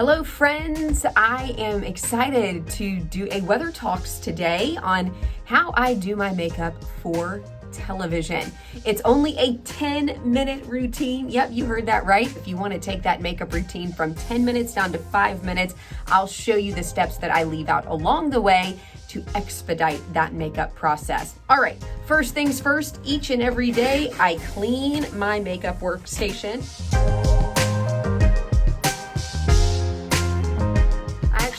Hello friends, I am excited to do a weather talks today on how I do my makeup for television. It's only a 10-minute routine. Yep, you heard that right. If you want to take that makeup routine from 10 minutes down to 5 minutes, I'll show you the steps that I leave out along the way to expedite that makeup process. All right, first things first, each and every day I clean my makeup workstation.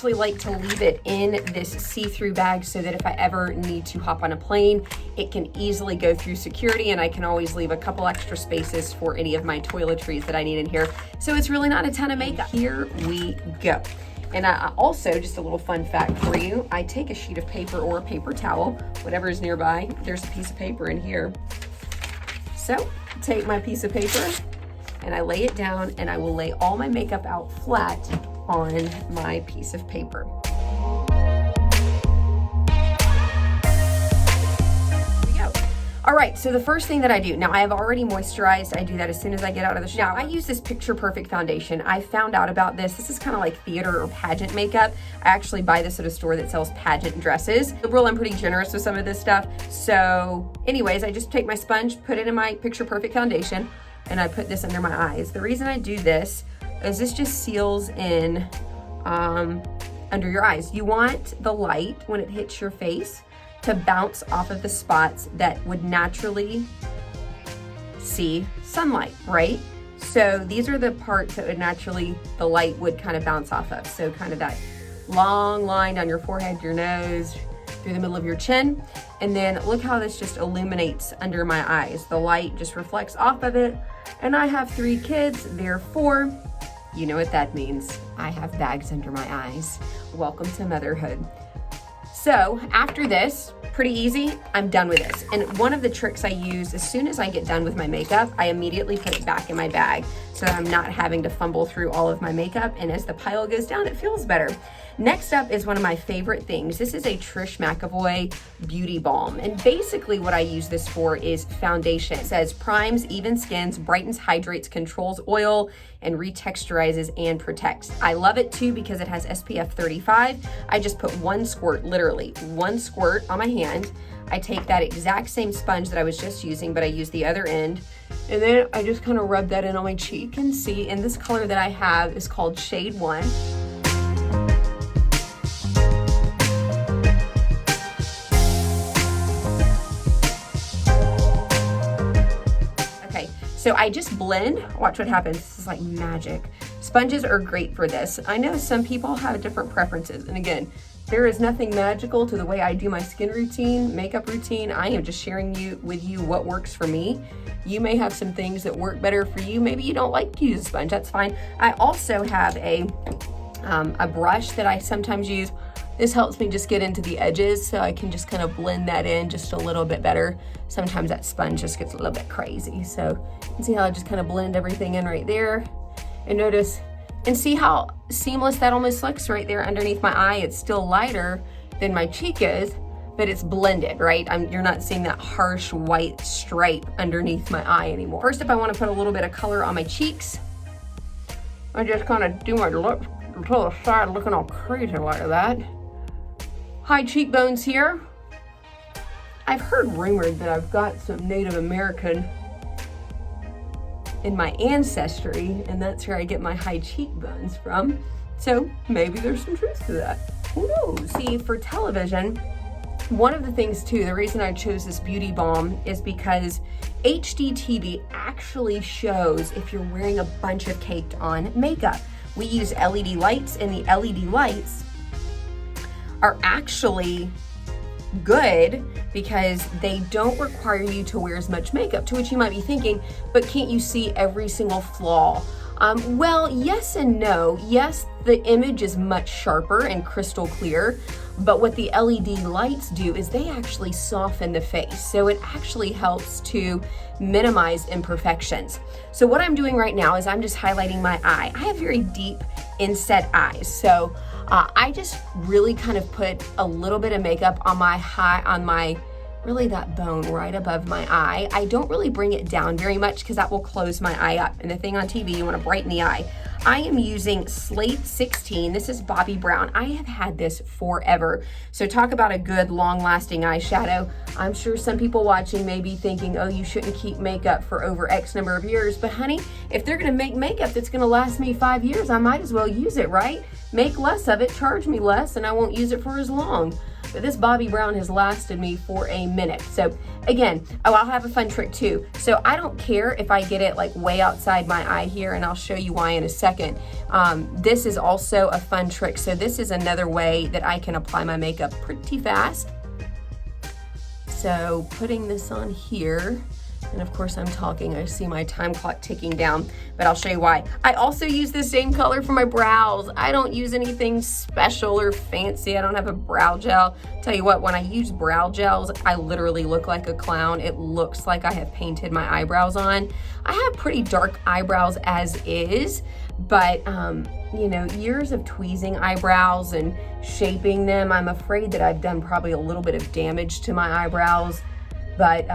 Like to leave it in this see-through bag so that if I ever need to hop on a plane, it can easily go through security, and I can always leave a couple extra spaces for any of my toiletries that I need in here. So it's really not a ton of makeup. Here we go. And I also, just a little fun fact for you, I take a sheet of paper or a paper towel, whatever is nearby. There's a piece of paper in here. So take my piece of paper and I lay it down, and I will lay all my makeup out flat on my piece of paper. Here we go. All right, so the first thing that I do, now I have already moisturized. I do that as soon as I get out of the shower. Now I use this Picture Perfect foundation. I found out about this. This is kind of like theater or pageant makeup. I actually buy this at a store that sells pageant dresses. Liberal, I'm pretty generous with some of this stuff. So anyways, I just take my sponge, put it in my Picture Perfect foundation, and I put this under my eyes. The reason I do this is this just seals in under your eyes. You want the light, when it hits your face, to bounce off of the spots that would naturally see sunlight, right? So these are the parts that would naturally, the light would kind of bounce off of. So kind of that long line down your forehead, your nose, through the middle of your chin. And then look how this just illuminates under my eyes. The light just reflects off of it. And I have 3 kids, therefore, you know what that means. I have bags under my eyes. Welcome to motherhood. So after this, pretty easy, I'm done with this. And one of the tricks I use, as soon as I get done with my makeup, I immediately put it back in my bag so that I'm not having to fumble through all of my makeup. And as the pile goes down, it feels better. Next up is one of my favorite things. This is a Trish McEvoy Beauty Balm. And basically what I use this for is foundation. It says primes, even skins, brightens, hydrates, controls oil, and retexturizes and protects. I love it too because it has SPF 35. I just put 1 squirt, literally 1 squirt on my hand. I take that exact same sponge that I was just using, but I use the other end. And then I just kind of rub that in on my cheek and see, and this color that I have is called Shade 1. So I just blend, watch what happens. This is like magic. Sponges are great for this. I know some people have different preferences. And again, there is nothing magical to the way I do my skin routine, makeup routine. I am just sharing with you what works for me. You may have some things that work better for you. Maybe you don't like to use a sponge, that's fine. I also have a brush that I sometimes use. This helps me just get into the edges so I can just kind of blend that in just a little bit better. Sometimes that sponge just gets a little bit crazy. So you can see how I just kind of blend everything in right there. And notice, and see how seamless that almost looks right there underneath my eye. It's still lighter than my cheek is, but it's blended, right? You're not seeing that harsh white stripe underneath my eye anymore. First up, I want to put a little bit of color on my cheeks. I just kind of do my lips to the side looking all crazy like that. High cheekbones here. I've heard rumored that I've got some Native American in my ancestry, and that's where I get my high cheekbones from. So maybe there's some truth to that. Who knows? See, for television, one of the things too, the reason I chose this beauty balm is because HDTV actually shows if you're wearing a bunch of caked on makeup. We use LED lights, and the LED lights are actually good because they don't require you to wear as much makeup, to which you might be thinking, but can't you see every single flaw? Well, yes and no. Yes, the image is much sharper and crystal clear, but what the LED lights do is they actually soften the face. So it actually helps to minimize imperfections. So what I'm doing right now is I'm just highlighting my eye. I have very deep inset eyes. So I just really kind of put a little bit of makeup on my really that bone right above my eye. I don't really bring it down very much because that will close my eye up. And the thing on TV, you want to brighten the eye. I am using Slate 16. This is Bobbi Brown. I have had this forever. So talk about a good long-lasting eyeshadow. I'm sure some people watching may be thinking, oh, you shouldn't keep makeup for over X number of years. But honey, if they're gonna make makeup that's gonna last me 5 years, I might as well use it, right? Make less of it, charge me less, and I won't use it for as long. But this Bobbi Brown has lasted me for a minute. So again, oh, I'll have a fun trick too. So I don't care if I get it like way outside my eye here, and I'll show you why in a second. This is also a fun trick. So this is another way that I can apply my makeup pretty fast. So putting this on here, and of course I'm talking, I see my time clock ticking down, but I'll show you why. I also use the same color for my brows. I don't use anything special or fancy. I don't have a brow gel. Tell you what, when I use brow gels, I literally look like a clown. It looks like I have painted my eyebrows on. I have pretty dark eyebrows as is, but you know, years of tweezing eyebrows and shaping them, I'm afraid that I've done probably a little bit of damage to my eyebrows, but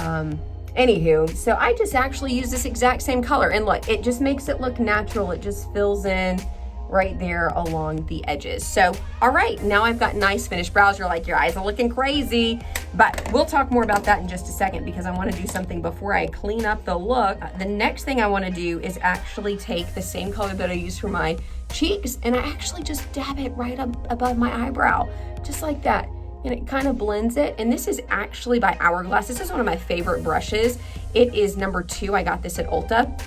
anywho, so I just actually use this exact same color, and look, it just makes it look natural. It just fills in right there along the edges. So, all right, now I've got nice finished brows. You're like, your eyes are looking crazy, but we'll talk more about that in just a second because I want to do something before I clean up the look. The next thing I want to do is actually take the same color that I used for my cheeks, and I actually just dab it right up above my eyebrow, just like that. And it kind of blends it. And this is actually by Hourglass. This is one of my favorite brushes. It is number 2. I got this at Ulta.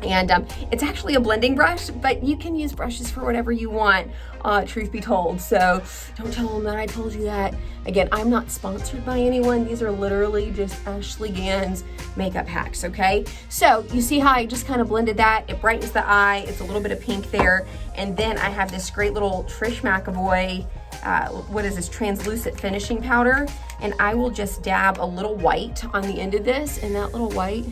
And it's actually a blending brush, but you can use brushes for whatever you want, truth be told. So don't tell them that I told you that. Again, I'm not sponsored by anyone. These are literally just Ashley Gann's makeup hacks, okay? So you see how I just kind of blended that? It brightens the eye. It's a little bit of pink there. And then I have this great little Trish McEvoy, what is this, translucent finishing powder. And I will just dab a little white on the end of this, and that little white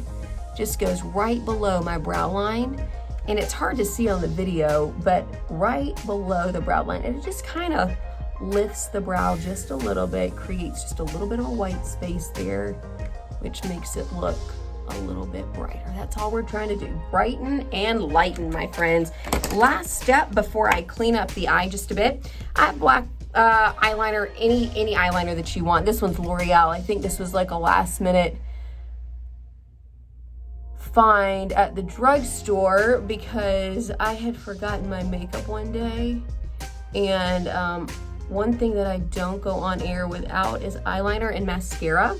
just goes right below my brow line. And it's hard to see on the video, but right below the brow line, and it just kind of lifts the brow just a little bit, creates just a little bit of a white space there, which makes it look a little bit brighter. That's all we're trying to do, brighten and lighten, my friends. Last step before I clean up the eye just a bit, I have black eyeliner, any eyeliner that you want. This one's L'Oreal. I think this was like a last minute find at the drugstore because I had forgotten my makeup one day, and one thing that I don't go on air without is eyeliner and mascara.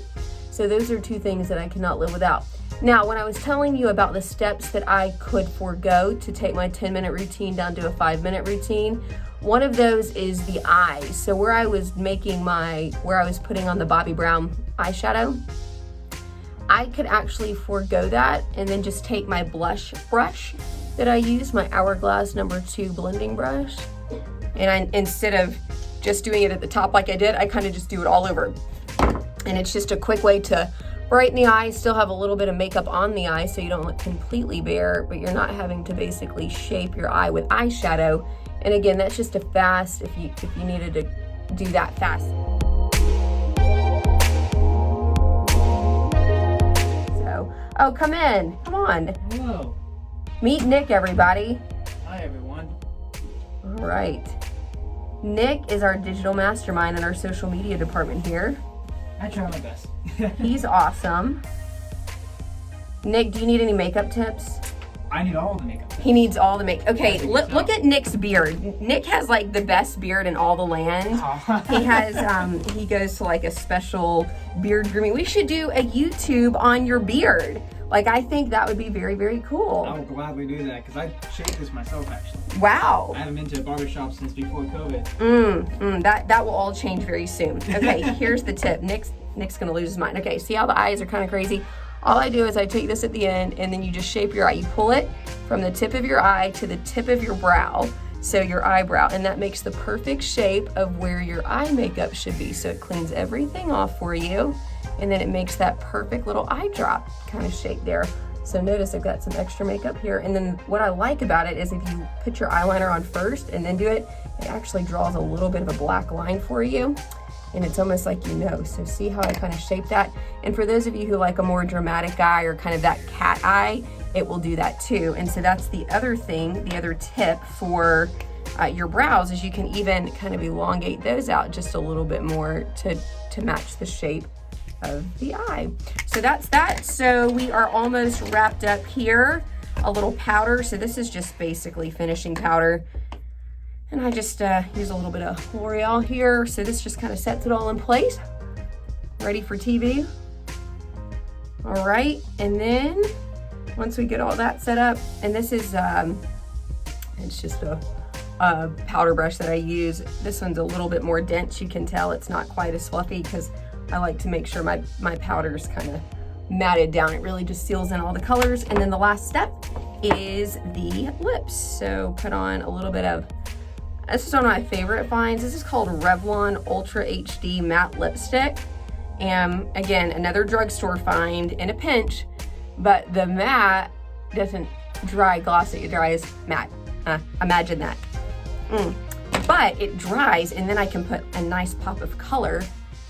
So those are 2 things that I cannot live without. Now, when I was telling you about the steps that I could forego to take my 10-minute routine down to a 5-minute routine, one of those is the eyes. So where I was putting on the Bobbi Brown eyeshadow, I could actually forego that and then just take my blush brush that I use, my Hourglass number 2 blending brush, and instead of just doing it at the top like I did, I kind of just do it all over. And it's just a quick way to brighten the eye, still have a little bit of makeup on the eye so you don't look completely bare, but you're not having to basically shape your eye with eyeshadow. And again, that's just a fast, if you needed to do that fast. Oh, come in. Come on. Hello. Meet Nick, everybody. Hi, everyone. All right. Nick is our digital mastermind in our social media department here. I try my best. He's awesome. Nick, do you need any makeup tips? I need all the makeup. He needs all the makeup. Okay, look at Nick's beard. Nick has like the best beard in all the land. Oh. He has, he goes to like a special beard grooming. We should do a YouTube on your beard. Like, I think that would be very, very cool. I will gladly do that because I shaved this myself, actually. Wow. I haven't been to a barbershop since before COVID. That will all change very soon. Okay, here's the tip. Nick's gonna lose his mind. Okay, see how the eyes are kind of crazy? All I do is I take this at the end, and then you just shape your eye. You pull it from the tip of your eye to the tip of your brow, so your eyebrow, and that makes the perfect shape of where your eye makeup should be. So it cleans everything off for you, and then it makes that perfect little eye drop kind of shape there. So notice I've got some extra makeup here, and then what I like about it is if you put your eyeliner on first and then do it, it actually draws a little bit of a black line for you. And it's almost like you know. So see how I kind of shape that? And for those of you who like a more dramatic eye or kind of that cat eye, it will do that too. And so that's the other thing, the other tip for your brows, is you can even kind of elongate those out just a little bit more to match the shape of the eye. So that's that. So we are almost wrapped up here. A little powder. So this is just basically finishing powder. And I just use a little bit of L'Oreal here. So this just kind of sets it all in place. Ready for TV. All right. And then once we get all that set up, and this is, it's just a powder brush that I use. This one's a little bit more dense. You can tell it's not quite as fluffy because I like to make sure my powder's kind of matted down. It really just seals in all the colors. And then the last step is the lips. So put on a little bit of, this is one of my favorite finds. This is called Revlon Ultra HD Matte Lipstick. And again, another drugstore find in a pinch, but the matte doesn't dry glossy, it dries matte. Imagine that. But it dries, and then I can put a nice pop of color.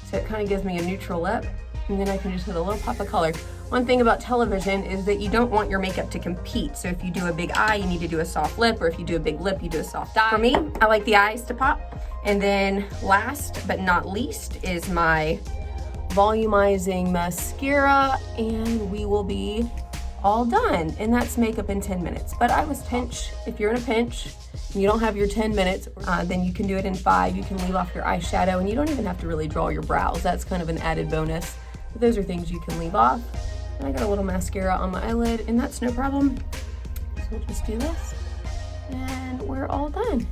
So it kind of gives me a neutral lip, and then I can just put a little pop of color. One thing about television is that you don't want your makeup to compete. So if you do a big eye, you need to do a soft lip, or if you do a big lip, you do a soft eye. For me, I like the eyes to pop. And then last but not least is my volumizing mascara, and we will be all done. And that's makeup in 10 minutes. But I was pinch. If you're in a pinch and you don't have your 10 minutes, then you can do it in 5. You can leave off your eyeshadow, and you don't even have to really draw your brows. That's kind of an added bonus. But those are things you can leave off. And I got a little mascara on my eyelid, and that's no problem. So we'll just do this, and we're all done.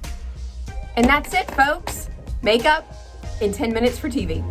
And that's it, folks. Makeup in 10 minutes for TV.